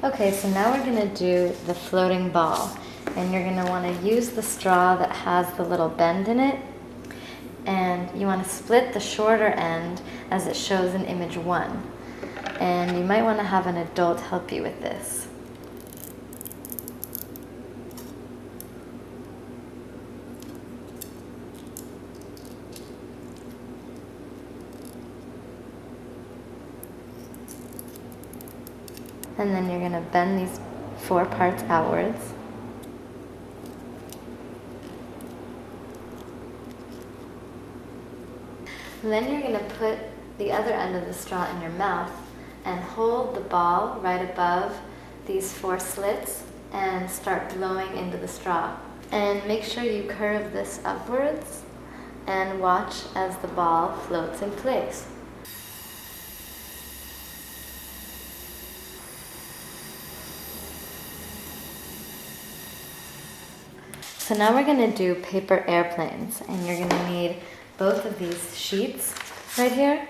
Okay, so now we're going to do the floating ball. And you're going to want to use the straw that has the little bend in it. And you want to split the shorter end as it shows in image 1. And you might want to have an adult help you with this. And then you're going to bend these 4 parts outwards. And then you're going to put the other end of the straw in your mouth and hold the ball right above these 4 slits and start blowing into the straw. And make sure you curve this upwards and watch as the ball floats in place. So now we're going to do paper airplanes, and you're going to need both of these sheets right here.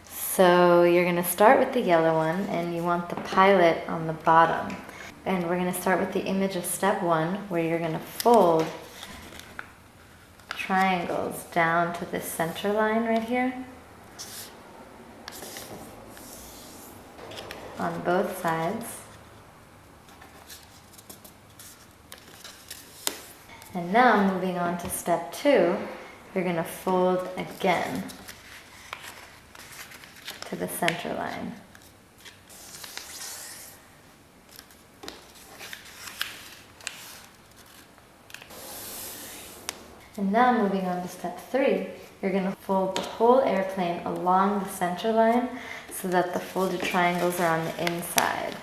So you're going to start with the yellow one, and you want the pilot on the bottom. And we're going to start with the image of step 1, where you're going to fold triangles down to this center line right here on both sides. And now moving on to step 2, you're going to fold again to the center line. And now moving on to step 3, you're going to fold the whole airplane along the center line so that the folded triangles are on the inside.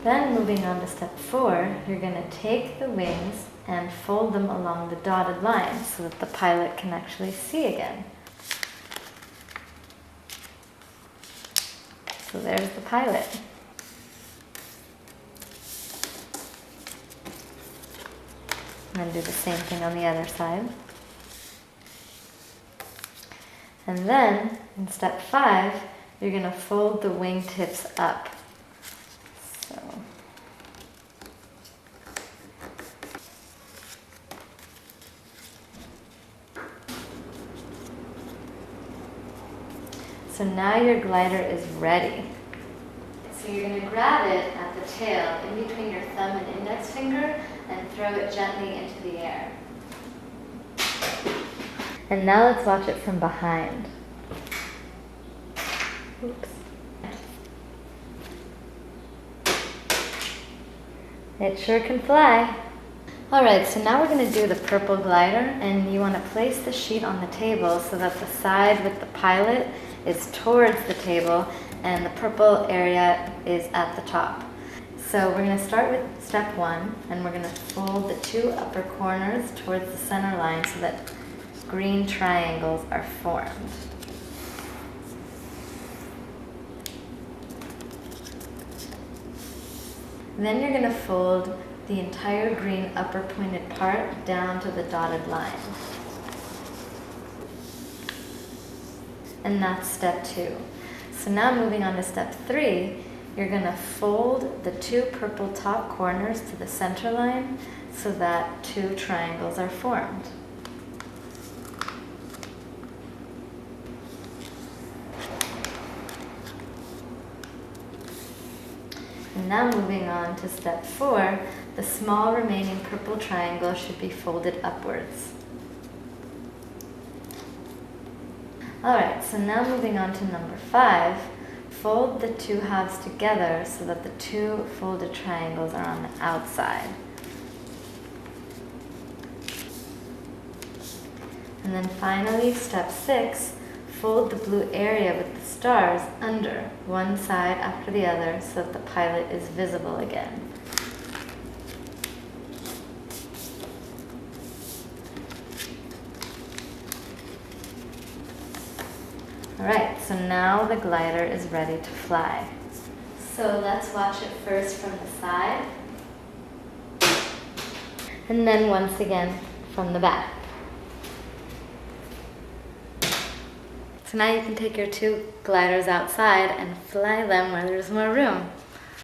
Then moving on to step 4, you're going to take the wings and fold them along the dotted line so that the pilot can actually see again. So there's the pilot. And then do the same thing on the other side. And then in step 5, you're going to fold the wingtips up. So now your glider is ready. So you're going to grab it at the tail in between your thumb and index finger and throw it gently into the air. And now let's watch it from behind. Oops. It sure can fly. Alright, so now we're going to do the purple glider, and you want to place the sheet on the table so that the side with the pilot is towards the table and the purple area is at the top. So we're going to start with step 1, and we're going to fold the 2 upper corners towards the center line so that green triangles are formed. Then you're going to fold the entire green upper pointed part down to the dotted line. And that's step 2. So now moving on to step 3, you're going to fold the 2 purple top corners to the center line so that 2 triangles are formed. And now moving on to step 4, the small remaining purple triangle should be folded upwards. Alright, so now moving on to number 5, fold the 2 halves together so that the 2 folded triangles are on the outside. And then finally, step 6, fold the blue area with the stars under, one side after the other, so that the pilot is visible again. Alright, so now the glider is ready to fly. So let's watch it first from the side, and then once again from the back. So now you can take your two gliders outside and fly them where there's more room.